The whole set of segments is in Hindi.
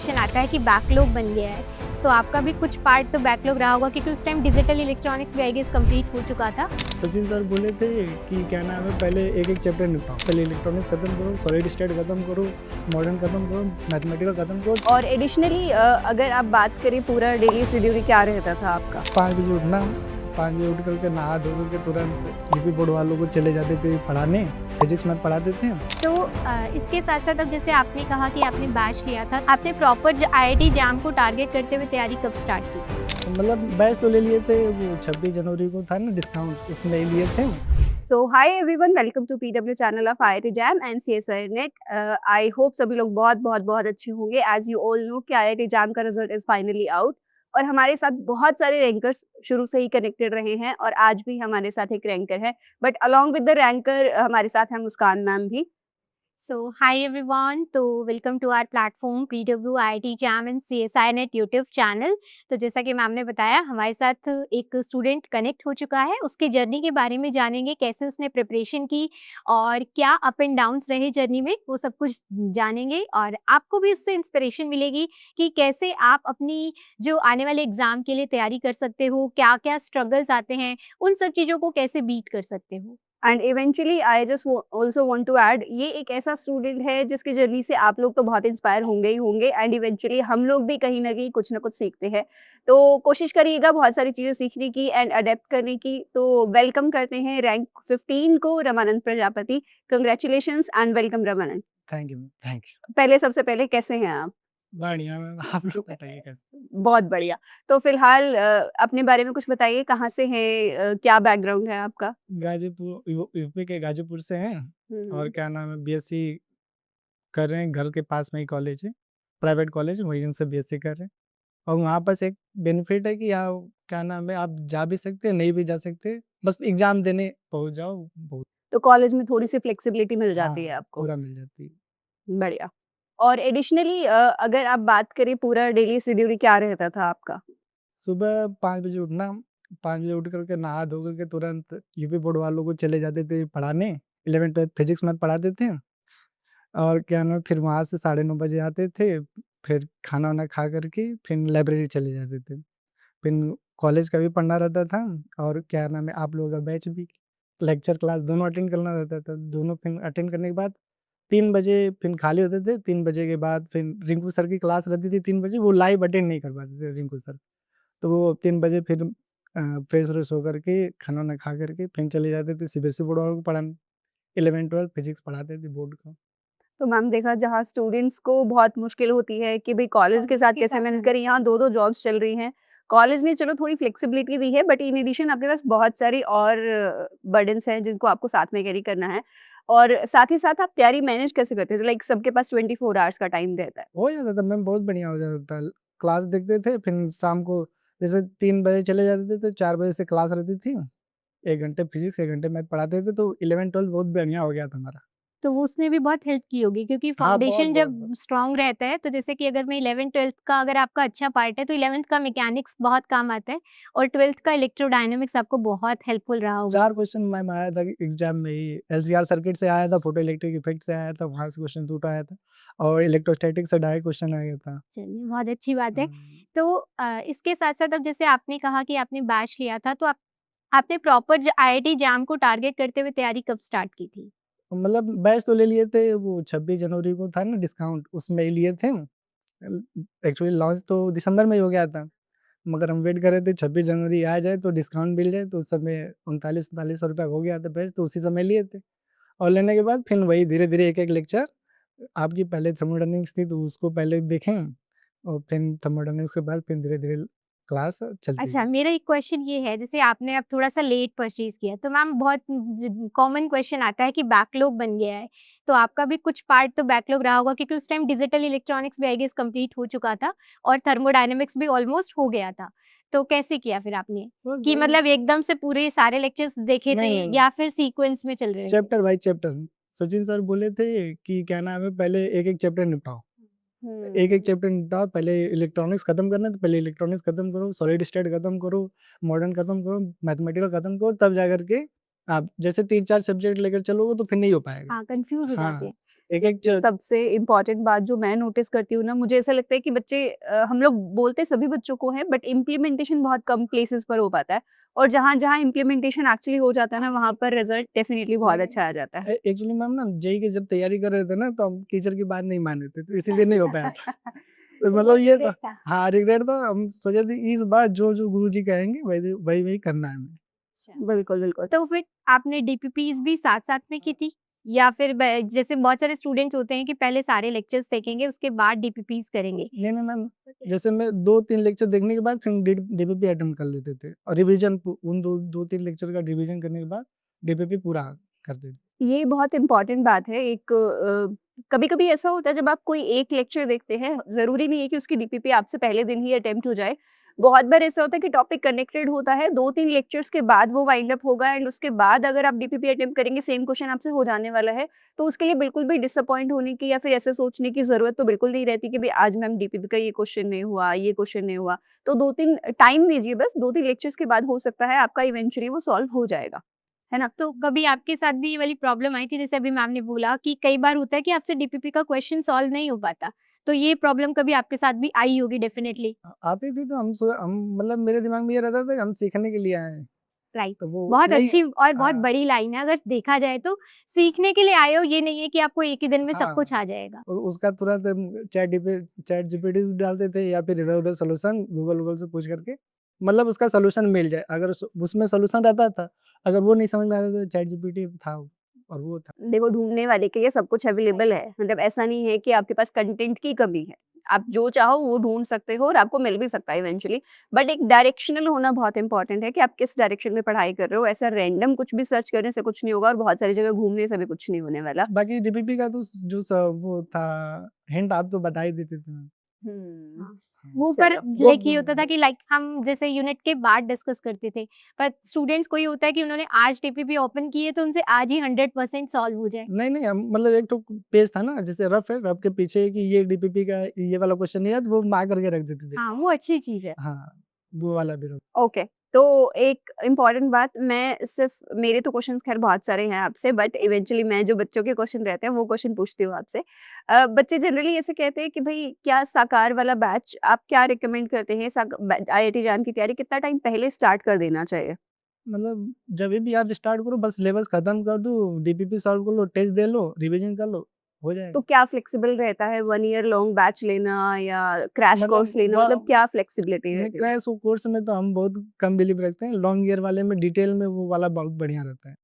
क्वेश्चन आता है कि बैकलॉग बन गया है, तो आपका भी कुछ पार्ट तो बैकलॉग रहा होगा क्योंकि उस टाइम डिजिटल इलेक्ट्रॉनिक्स भी आई गेस कंप्लीट हो चुका था। सचिन सर बोले थे कि क्या नाम है, पहले एक एक चैप्टर निपटाओ, पहले इलेक्ट्रॉनिक्स खत्म करो, सॉलिड स्टेट खत्म करो, मॉडर्न खत्म करो, मैथमेटिकल खत्म करो। और एडिशनली अगर आप बात करें पूरा डेली शेड्यूल क्या रहता था आपका? 5 बजे उठना, 5 बजे उठ करके नहा धो करके तुरंत यूपी बोर्ड वालों को चले जाते थे पढ़ाने, फिजिक्स मैथ पढ़ाते थे। तो इसके साथ साथ अब जैसे आपने कहा कि आपने बैच लिया था, आपने प्रॉपर आईआईटी जैम को टारगेट करते हुए तैयारी कब स्टार्ट की थी? मतलब बैच तो ले लिए थे, वो 26 जनवरी को था ना डिस्काउंट, उसमें ले लिए थे। So hi everyone, welcome to PW channel of IIT JAM and CSI Net. I hope सभी लोग बहुत बहुत बहुत अच्छे होंगे। As you all know कि IIT JAM का रिजल्ट इज फाइनली आउट और हमारे साथ बहुत सारे रैंकर्स शुरू से ही कनेक्टेड रहे हैं और आज भी हमारे साथ एक रैंकर है, but along with the ranker हमारे साथ है मुस्कान मैम भी। So hi everyone, तो welcome to our platform PW IIT JAM and CSI NET YouTube channel. तो जैसा कि मैम ने बताया, हमारे साथ एक स्टूडेंट कनेक्ट हो चुका है, उसकी जर्नी के बारे में जानेंगे, कैसे उसने प्रिपरेशन की और क्या अप एंड डाउन्स रहे जर्नी में, वो सब कुछ जानेंगे और आपको भी इससे इंस्पिरेशन मिलेगी कि कैसे आप अपनी जो आने वाले एग्जाम के लिए तैयारी कर सकते हो, क्या क्या स्ट्रगल्स आते हैं, उन सब चीज़ों को कैसे बीट कर सकते हो। And eventually I just also want to add, ये एक ऐसा स्टूडेंट है जिसकी जर्नी से आप लोग तो बहुत इंस्पायर होंगे ही होंगे एंड इवेंचुअली हम लोग भी कहीं ना कहीं कुछ ना कुछ सीखते हैं। तो कोशिश करिएगा बहुत सारी चीज़ें सीखने की एंड अडेप्ट करने की। तो वेलकम करते हैं रैंक 15 को, Ramanand Prajapati. Congratulations and welcome Ramanand. Thank you, thank you. पहले सबसे पहले कैसे हैं आप? बढ़िया मैम, आप लोग बताइए कैसे? बहुत बढ़िया। तो फिलहाल अपने बारे में कुछ बताइए, कहाँ से हैं, क्या बैकग्राउंड है आपका? गाजीपुर, यूपी के गाजीपुर से हैं। और क्या नाम है, बीएससी कर रहे हैं, घर के पास में ही कॉलेज है, प्राइवेट कॉलेज, वहीं से बीएससी कर रहे हैं। और वहाँ बस एक बेनिफिट है कि यहाँ क्या नाम है, आप जा भी सकते हैं, नहीं भी जा सकते, बस एग्जाम देने पहुँच जाओ, बहुत। तो कॉलेज में थोड़ी सी फ्लेक्सिबिलिटी मिल जाती हाँ, है आपको? पूरा मिल जाती है। बढ़िया। और एडिशनली अगर आप बात करें पूरा डेली शेड्यूल क्या रहता था आपका? सुबह 5 बजे उठना, 5 बजे उठ करके नहा धो करके तुरंत यूपी बोर्ड वालों को चले जाते थे पढ़ाने, 11th 12th फिजिक्स मैथ पढ़ाते थे। और क्या नाम है, फिर वहाँ से 9:30 बजे आते थे, फिर खाना वाना खा करके फिर लाइब्रेरी चले जाते थे। फिर कॉलेज का भी पढ़ना रहता था और क्या नाम है, आप लोगों का बैच भी, लेक्चर क्लास दोनों अटेंड करना रहता था। दोनों फिर अटेंड करने के बाद 3 बजे फिर खाली होते थे। 3 बजे के बाद फिर रिंकू सर की क्लास रहती थी 3 बजे, वो लाइव अटेंड नहीं कर पाते थे रिंकू सर। तो वो 3 बजे फिर फ्रेश व्रेश होकर के खाना वाना खा करके फिर चले जाते थे सीबीएसई बोर्ड वालों को पढ़ाने। 11 12 फिजिक्स पढ़ाते थे बोर्ड का। तो मैम देखा, जहाँ स्टूडेंट्स को बहुत मुश्किल होती है कि भाई कॉलेज के साथ कैसे मैनेज करें, यहाँ दो दो जॉब्स चल रही हैं। कॉलेज ने चलो थोड़ी फ्लेक्सिबिलिटी दी है, बट इन एडिशन आपके पास बहुत सारी और बर्डन्स हैं जिनको आपको साथ में कैरी करना है। और साथ ही साथ आप तैयारी मैनेज कैसे करते थे? लाइक सबके पास 24 आवर्स का टाइम रहता है। हो जाता था मैम, बहुत बढ़िया हो जाता था। क्लास देखते थे, फिर शाम को जैसे 3 बजे चले जाते थे तो 4 बजे से क्लास रहती थी। 1 घंटे फिजिक्स, 1 घंटे मैथ पढ़ाते थे, तो 11 12 बहुत बढ़िया हो गया था हमारा। तो वो उसने भी बहुत हेल्प की होगी क्योंकि हाँ, बहुत फाउंडेशन बहुत जब बहुत। स्ट्रांग रहता है, तो जैसे कि अगर मैं 11th-12th का अगर आपका अच्छा पार्ट है तो 11th का मैकेनिक्स बहुत काम आता है और 12th का इलेक्ट्रोडायनामिक्स आपको बहुत हेल्पफुल रहा होगा। 4 क्वेश्चन मैम आया था एग्जाम में ही। एलसीआर सर्किट से आया था, फोटो इलेक्ट्रिक इफेक्ट से आया था, वहाँ से क्वेश्चन टूट आया था और इलेक्ट्रोस्टैटिक से डायरेक्ट क्वेश्चन आ गया था। चलिए, बहुत अच्छी बात है। हम्म। तो इसके साथ-साथ अब जैसे आपने कहा कि आपने बैच लिया था, तो आपने प्रॉपर आईआईटी जैम को टारगेट करते हुए तैयारी कब स्टार्ट की थी? मतलब बैच तो ले लिए थे, वो 26 जनवरी को था ना डिस्काउंट, उसमें ही लिए थे। एक्चुअली लॉन्च तो दिसंबर में ही हो गया था, मगर हम वेट कर रहे थे 26 जनवरी आ जाए तो डिस्काउंट मिल जाए, तो उस समय 39-39 रुपये हो गया था बैच, तो उसी समय लिए थे। और लेने के बाद फिर वही धीरे-धीरे एक-एक लेक्चर, आपकी पहले थर्मोडायनामिक्स थी तो उसको पहले देखें और फिर थर्मोडायनामिक्स के बाद फिर धीरे-धीरे क्लास चलती अच्छा, गई। मेरा एक क्वेश्चन ये है, जैसे आपने अब थोड़ा-सा लेट परचेज़ किया, तो मैम बहुत कॉमन क्वेश्चन आता है कि बैकलॉग बन गया है, तो आपका भी कुछ पार्ट तो बैकलॉग रहा होगा क्योंकि उस टाइम डिजिटल इलेक्ट्रॉनिक्स भी आई गेस कंप्लीट हो चुका था और थर्मोडायनामिक्स भी ऑलमोस्ट हो गया था। तो कैसे किया फिर आपने? बस कि वही। मतलब एकदम से पूरे सारे लेक्चर्स देखे थे नहीं, नहीं, नहीं। या फिर सीक्वेंस में चल रहे थे? Chapter by chapter. Sachin sir बोले थे कि क्या नाम है, पहले एक-एक चैप्टर निपटाओ। एक-एक चैप्टर निपटाओ, पहले इलेक्ट्रॉनिक्स खत्म करना है तो पहले इलेक्ट्रॉनिक्स खत्म करो, सॉलिड स्टेट खत्म करो, मॉडर्न खत्म करो, मैथमेटिकल खत्म करो, तब जा कर के आप जैसे 3-4 सब्जेक्ट लेकर चलोगे तो फिर नहीं हो पाएगा। हाँ, कन्फ्यूज़ हो जाते हाँ, हैं। एक-एक च सबसे इम्पोर्टेंट बात जो मैं नोटिस करती हूँ ना, मुझे ऐसा लगता है कि बच्चे हम लोग बोलते सभी बच्चों को हैं, बट इम्प्लीमेंटेशन बहुत कम प्लेसेस पर हो पाता है, और जहाँ-जहाँ इम्प्लीमेंटेशन एक्चुअली हो जाता है ना, वहाँ पर रिजल्ट डेफिनिटली बहुत अच्छा आ जाता है। एक्चुअली मैम ना जेईई की जब तैयारी कर रहे थे ना, तो हम टीचर की बात नहीं मान रहे थे, तो इसीलिए नहीं हो पाया था। तो तो वो मतलब ये रिग्रेट था। हाँ, रिग्रेट था। हम सोचे थे इस बार जो-जो गुरुजी कहेंगे वही-वही करना है हमें। अच्छा। बिल्कुल, बिल्कुल। तो फिर आपने डीपीपीज़ भी साथ-साथ में की थी? या फिर ब जैसे बहुत सारे स्टूडेंट्स होते हैं कि पहले सारे लेक्चर्स देखेंगे, उसके बाद डीपीपीज़ करेंगे। नहीं मैम, जैसे मैं 2-3 लेक्चर देखने के बाद फिर डीपीपी अटेम्प्ट कर लेते थे, और रिवीजन उन 2-3 लेक्चर का रिवीजन करने के बाद डीपीपी पूरा करते थे। ये बहुत इम्पोर्टेंट बात है। एक कभी-कभी ऐसा होता है जब आप कोई एक लेक्चर देखते हैं, ज़रूरी नहीं है कि उसकी डीपीपी आपसे पहले दिन ही अटेम्प्ट हो जाए। बहुत बार ऐसा होता है कि टॉपिक कनेक्टेड होता है, 2-3 लेक्चर्स के बाद वो वाइंड अप होगा, एंड उसके बाद अगर आप डीपीपी अटेम्प्ट करेंगे, सेम क्वेश्चन आपसे हो जाने वाला है, तो उसके लिए बिल्कुल भी डिसअपॉइंट होने की या फिर ऐसे सोचने की ज़रूरत तो बिल्कुल नहीं रहती कि भई आज मैम डीपीपी का ये क्वेश्चन नहीं हुआ, ये क्वेश्चन नहीं हुआ। तो 2-3 टाइम दीजिए बस, 2-3 लेक्चर्स के बाद हो सकता है आपका इवेंचुअली वो सॉल्व हो जाएगा। है ना? तो कभी आपके साथ भी ये वाली प्रॉब्लम आई थी जैसे अभी मैम ने बोला कि कई बार होता है कि आपसे डीपीपी का क्वेश्चन सॉल्व नहीं हो पाता। तो ये प्रॉब्लम कभी आपके साथ भी आई होगी डेफिनिटली। आती थी तो हम मतलब मेरे दिमाग में ये रहता था कि हम सीखने के लिए आए हैं, राइट। तो वो बहुत नहीं। अच्छी और बहुत हाँ, बड़ी लाइन है, अगर देखा जाए तो सीखने के लिए आए हो, ये नहीं है कि आपको एक ही दिन में सब कुछ हाँ। आ जाएगा। उसका तुरंत हम चैट जीपीटी से डालते थे, या फिर इधर-उधर सॉल्यूशन गूगल से पूछ करके, मतलब उसका सॉल्यूशन मिल जाए। अगर उसमें सॉल्यूशन रहता था, अगर वो नहीं समझ में आता तो चैट जीपीटी था, और वो था। देखो, ढूँढने वाले के लिए सब कुछ अवेलेबल है। मतलब ऐसा नहीं है कि आपके पास कंटेंट की कमी है। आप जो चाहो वो ढूँढ सकते हो और आपको मिल भी सकता है इवेंचुअली। बट एक डायरेक्शनल होना बहुत इम्पोर्टेंट है कि आप किस डायरेक्शन में पढ़ाई कर रहे हो। ऐसा रैंडम कुछ भी सर्च करने से कुछ नहीं होगा, और बहुत सारी जगह घूमने से भी कुछ नहीं होने वाला। बाकी डीपीपी का तो जो वो था, हिंट आप तो बता ही देते थे। हुँ, हाँ। हाँ। वो पर चलो। वो लाइक ये होता था कि लाइक हम जैसे यूनिट के बाद डिस्कस करते थे, पर स्टूडेंट्स को ये होता है कि उन्होंने आज डीपीपी ओपन की है तो उनसे आज ही 100% सॉल्व हो जाए। नहीं, हम मतलब एक तो पेज था ना, जैसे रफ है, रफ के पीछे कि ये डीपीपी का ये वाला क्वेश्चन नहीं है, तो वो मार्क करके रख देते थे। हाँ, वो अच्छी चीज़ है। हाँ, वो वाला भी रख। ओके, तो एक इम्पॉर्टेंट बात, मैं सिर्फ मेरे तो क्वेश्चंस खैर बहुत सारे हैं आपसे, बट इवेंचुअली मैं जो बच्चों के क्वेश्चन रहते हैं वो क्वेश्चन पूछती हूँ आपसे। बच्चे जनरली ऐसे कहते हैं कि भाई क्या साकार वाला बैच आप क्या रिकमेंड करते हैं? आईआईटी जाम की तैयारी कितना टाइम पहले स्टार्ट कर देना चाहिए? मतलब जभी भी आप स्टार्ट करो, बस सिलेबस खत्म कर दो, डीपीपी सॉल्व कर लो, टेस्ट दे लो, रिवीजन कर लो, हो तो जाएगा। क्या फ्लेक्सिबल रहता है, 1 ईयर लॉन्ग बैच लेना या क्रैश मतलब कोर्स लेना, मतलब क्या फ्लेक्सिबिलिटी रहती है? क्रैश कोर्स में तो हम बहुत कम बिलीव रखते हैं, लॉन्ग ईयर वाले में डिटेल में वो वाला बहुत बढ़िया रहता है।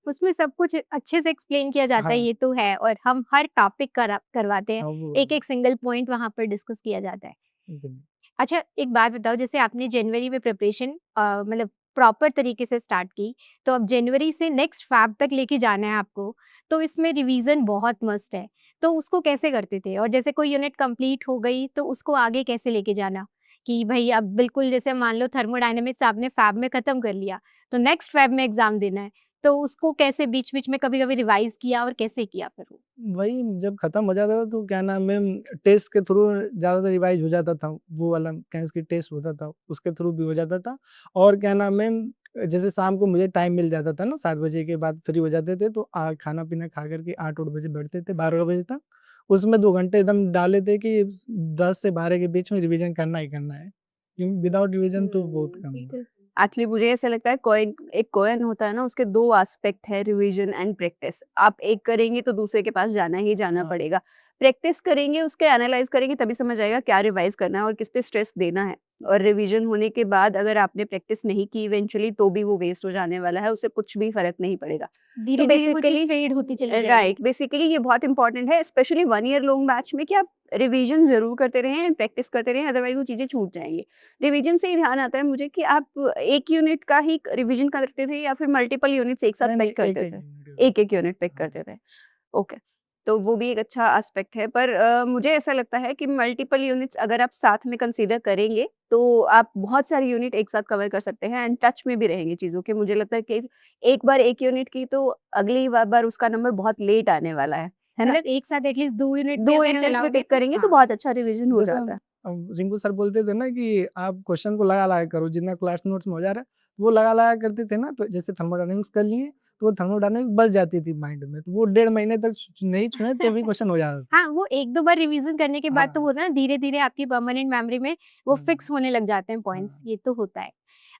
उसमें सब कुछ अच्छे से एक्सप्लेन किया जाता है, हाँ, ये तो है, और हम हर टॉपिक करवाते हैं। हाँ वो एक-एक सिंगल पॉइंट वहाँ पर डिस्कस किया जाता है। जी। अच्छा, एक बात बताओ, जैसे आपने जनवरी में प्रिपरेशन मतलब प्रॉपर तरीके से स्टार्ट की, तो अब जनवरी से नेक्स्ट फ़ैब तक लेके जाना है आपको, तो इसमें रिवीज़न बहुत मस्ट है। तो उसको कैसे करते थे? और जैसे कोई यूनिट कंप्लीट हो गई, तो उसको आगे कैसे लेके जाना? कि भई अब बिल्कुल जैसे मान लो थर्मोडायनामिक्स आपने फ़ैब में खत्म कर लिया, तो नेक्स्ट फ़ैब में एग्ज़ाम देना है, तो उसको कैसे बीच-बीच में कभी-कभी रिवाइज़ किया और कैसे किया फिर वो? वही जब खत्म हो जाता था तो क्या नाम है, टेस्ट के थ्रू ज़्यादातर रिवाइज हो जाता था, वो वाला केमिस्ट्री टेस्ट होता था, उसके थ्रू भी हो जाता था। और क्या नाम है, जैसे शाम को मुझे टाइम मिल जाता था ना, 7 बजे के बाद फ्री हो जाते थे, तो खाना-पीना खा कर के 8-8 बजे बैठते थे, 12 बजे तक। उसमें 2 घंटे एकदम डाले थे कि 10 से 12 के बीच में रिवीजन करना ही करना है, क्योंकि विदाउट रिवीजन तो बहुत कम है। एक्चुअली मुझे ऐसा लगता है एक कॉइन होता है ना, उसके 2 एस्पेक्ट है, रिवीजन एंड प्रैक्टिस। आप एक करेंगे तो दूसरे के पास जाना ही जाना हाँ, पड़ेगा। प्रैक्टिस करेंगे, उसके एनालाइज़ करेंगे, तभी समझ आएगा क्या रिवाइज़ करना है और किस पे स्ट्रेस देना है। और रिवीजन होने के बाद अगर आपने प्रैक्टिस नहीं की इवेंचुअली, तो भी वो वेस्ट हो जाने वाला है, उससे कुछ भी फ़र्क नहीं पड़ेगा। तो धीरे-धीरे वो चीज़ बेसिकली फेड होती चली जाएगी। राइट, बेसिकली ये बहुत इंपॉर्टेंट है, स्पेशली 1 ईयर लॉन्ग बैच में, कि आप रिवीजन ज़रूर करते रहें, प्रैक्टिस करते रहें, अदरवाइज़ वो चीज़ें छूट जाएँगी। रिवीजन से ही ध्यान आता है मुझे कि आप एक यूनिट का ही रिवीजन करते थे या फिर मल्टीपल यूनिट्स एक साथ नहीं, पिक करते एक-एक थे? यूनिट। एक-एक यूनिट पिक हाँ। करते थे। ओके, तो वो भी एक अच्छा एस्पेक्ट है, पर मुझे ऐसा लगता है कि मल्टीपल यूनिट्स अगर आप साथ में कंसीडर करेंगे, तो आप बहुत सारी यूनिट एक साथ कवर कर सकते हैं एंड टच में भी रहेंगे चीज़ों के। मुझे लगता है कि एक बार एक यूनिट की, तो अगली बार उसका नंबर बहुत लेट आने वाला है ना? मतलब एक साथ एटलीस्ट 2 यूनिट भी 2 अगर यूनिट भी चलाओगे पिक तो करेंगे तो हाँ। बहुत अच्छा रिवीजन हो जैसे जाता है। रिंकू सर बोलते थे ना कि आप क्वेश्चन को लगा-लगा करो, जितना क्लास नोट्स में हो जा रहा है, वो लगा-लगा करते थे ना, तो जैसे थर्मोडायनामिक्स कर लिए, तो वो थर्मोडायनामिक्स बस जाती थी माइंड में, तो वो 1.5 महीने तक नहीं छुए तभी क्वेश्चन हो जाता था। हाँ, वो 1-2 बार रिवीजन करने के बाद तो हाँ। होता है ना, धीरे-धीरे आपकी परमानेंट मेमोरी में वो फिक्स हाँ, होने लग जाते हैं पॉइंट्स, हाँ, ये तो होता है।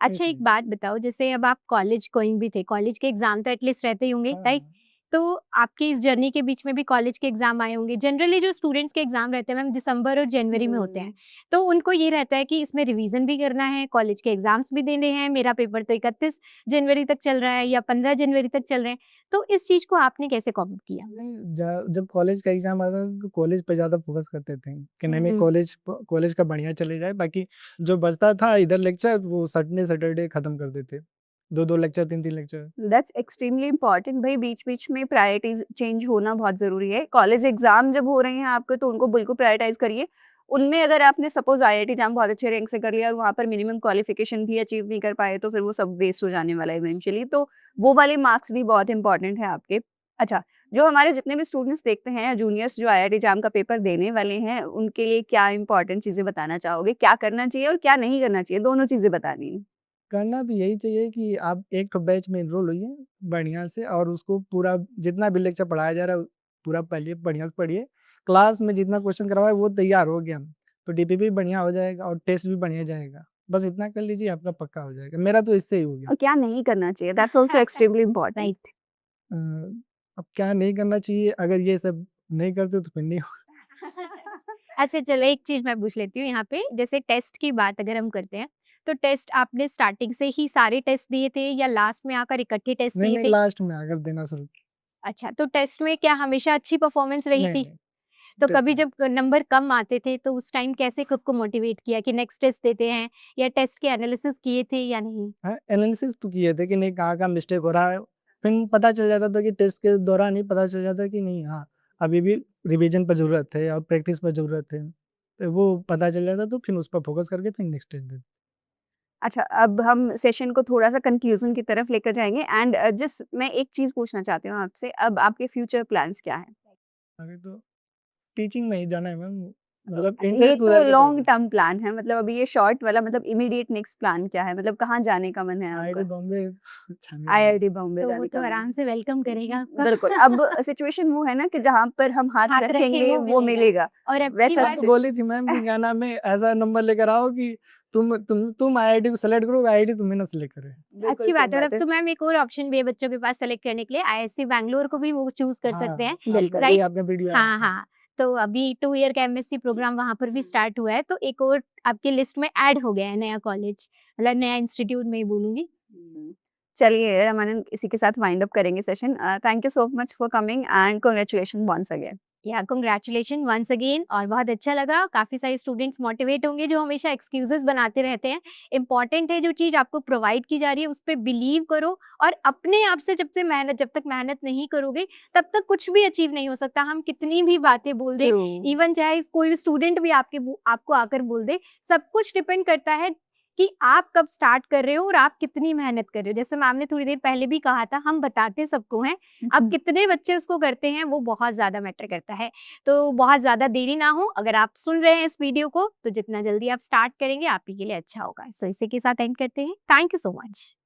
अच्छा, एक इसलिए। बात बताओ, जैसे अब आप कॉलेज गोइंग भी थे, कॉलेज के एग्ज़ाम तो एटलीस्ट रहते ही होंगे, हाँ, राइट? हाँ। तो आपके इस जर्नी के बीच में भी कॉलेज के एग्ज़ाम आए होंगे। जनरली जो स्टूडेंट्स के एग्ज़ाम रहते हैं मैम दिसंबर और जनवरी में होते हैं। तो उनको ये रहता है कि इसमें रिवीजन भी करना है, कॉलेज के एग्ज़ाम्स भी देने हैं, मेरा पेपर तो 31 जनवरी तक चल रहा है या 15 जनवरी तक चल रहे हैं। तो इस चीज़ को आपने कैसे कॉप अप किया? नहीं, जब कॉलेज का एग्ज़ाम आता था तो कॉलेज पे ज़्यादा फ़ोकस करते थे कि नहीं हुँ। कॉलेज का बढ़िया चले जाए, बाकी जो बचता था इधर लेक्चर वो सैटरडे खत्म कर देते। 2-2 lecture, 3-3 lecture. That's extremely important भाई, बीच-बीच में प्रायोरिटीज़ चेंज होना बहुत ज़रूरी है। कॉलेज एग्ज़ाम जब हो रहे हैं आपके तो उनको बिल्कुल प्रायोरिटाइज़ करिए। उनमें अगर आपने सपोज़ आईआईटी जाम बहुत अच्छे रैंक से कर लिया और वहाँ पर मिनिमम क्वालिफ़िकेशन भी अचीव नहीं कर पाए तो फिर वो सब वेस्ट हो जाने वाला है इवेंचुअली। तो वो वाले मार्क्स भी बहुत इम्पोर्टेंट है आपके। अच्छा, जो हमारे जितने भी स्टूडेंट्स देखते हैं या जूनियर्स जो आईआईटी जाम का पेपर देने वाले हैं, उनके लिए क्या इम्पोर्टेंट चीज़ें बताना चाहोगे? क्या करना चाहिए और क्या नहीं करना चाहिए? दोनों चीज़ें बतानी है। करना तो यही चाहिए कि आप एक तो बैच में एनरोल होइए बढ़िया से और उसको पूरा जितना भी लेक्चर पढ़ाया जा रहा है पूरा पढ़िए, बढ़िया से पढ़िए। क्लास में जितना क्वेश्चन करवाए वो तैयार हो गया, तो डीपीपी बढ़िया हो जाएगा और टेस्ट भी बढ़िया जाएगा। बस इतना कर लीजिए आपका पक्का हो जाएगा। मेरा तो इससे ही हो गया। और क्या नहीं करना चाहिए? That's also extremely important. Right. Uh, अब क्या नहीं करना चाहिए, अगर ये सब नहीं करते तो फिर नहीं हो। अच्छा, चलो एक चीज़ मैं पूछ लेती हूँ यहाँ पे, जैसे टेस्ट की बात अगर हम करते हैं, तो टेस्ट आपने स्टार्टिंग से ही सारे टेस्ट दिए थे या लास्ट में आकर इकट्ठे टेस्ट नहीं, दिए नहीं थे? लास्ट में आकर देना शुरू किया। अच्छा, तो टेस्ट में क्या हमेशा अच्छी परफॉर्मेंस रही नहीं, थी? नहीं तो टेस्ट कभी में जब नंबर कम आते थे तो उस टाइम कैसे खुद को मोटिवेट किया कि नेक्स्ट टेस्ट देते हैं, या टेस्ट के एनालिसिस किए थे या नहीं? हाँ, एनालिसिस तो किए थे कि नहीं कहाँ-कहाँ मिस्टेक हो रहा है। फिर पता चल जाता था कि टेस्ट के दौरान ही पता चल जाता कि नहीं हाँ, अभी भी रिवीजन पर ज़रूरत है और प्रैक्टिस पर ज़रूरत है। तो वो पता चल जाता तो फिर उस पर फ़ोकस करके फिर नेक्स्ट टेस्ट देते। अच्छा, अब हम सेशन को थोड़ा-सा कंक्लूज़न की तरफ लेकर जाएँगे एंड जस्ट मैं एक चीज़ पूछना चाहती हूँ आपसे, अब आपके फ्यूचर प्लान्स क्या हैं? अभी तो टीचिंग में ही जाना है मैम, मतलब ये इंटरेस्ट तो तो उधर की तरफ लॉन्ग है। टर्म प्लान है, मतलब अभी ये शॉर्ट वाला मतलब इमीडिएट नेक्स्ट प्लान क्या है? मतलब कहाँ जाने का मन है आईआईटी आपका? बॉम्बे जाने का मन है। आईआईटी बॉम्बे तो वो जाने तो का मन आराम है। से वेलकम करेगा आपका। बिल्कुल, अब सिचुएशन वो है ना कि जहाँ पर हम हाथ हाथ रखें रखेंगे वो वो मिलेगा। मिलेगा, और अब की वैसा बात हाँ, सिचुएशन। बोली थी मैम कि क्या नाम है ऐसा नंबर लेकर आओ कि तुम आईआईटी को सेलेक्ट करो, आईआईटी तुम्हें ना सेलेक्ट करे। बिल्कुल अच्छी सही बात है, तब बात है। तो मैम एक और ऑप्शन भी है बच्चों के पास सेलेक्ट करने के लिए, आईआईएससी बैंगलोर को भी वो चूज़ कर सकते हैं, हाँ, बिल्कुल। वही राइट? आपका वीडियो आया हाँ, था। हाँ। तो अभी 2 ईयर का एमएससी प्रोग्राम वहाँ पर भी स्टार्ट हुआ है, तो एक और आपकी लिस्ट में ऐड हो गया है नया कॉलेज, मतलब नया इंस्टीट्यूट मैं ही बोलूँगी। हुँ। चलिए रमानंद, इसी के साथ वाइंड अप करेंगे session. Thank you so much for coming and congratulation once again. या कांग्रेचुलेशन वंस अगेन, और बहुत अच्छा लगा, काफ़ी सारे स्टूडेंट्स मोटिवेट होंगे जो हमेशा एक्सक्यूज़ेज़ बनाते रहते हैं। इम्पोर्टेंट है जो चीज़ आपको प्रोवाइड की जा रही है उस पे बिलीव करो, और अपने आप से जब तक मेहनत नहीं करोगे तब तक कुछ भी अचीव नहीं हो सकता। हम कितनी भी बातें बोल दें, ट्रू। इवन चाहे कोई भी स्टूडेंट भी आपको आकर बोल दे, सब कुछ डिपेंड करता है कि आप कब स्टार्ट कर रहे हो और आप कितनी मेहनत कर रहे हो। जैसे मैम ने थोड़ी देर पहले भी कहा था, हम बताते सबको हैं, अब कितने बच्चे उसको करते हैं वो बहुत ज़्यादा मैटर करता है। तो बहुत ज़्यादा देरी ना हो, अगर आप सुन रहे हैं इस वीडियो को तो जितना जल्दी आप स्टार्ट करेंगे आप ही के लिए अच्छा होगा। सो इसी के साथ एंड करते हैं। Thank you so much.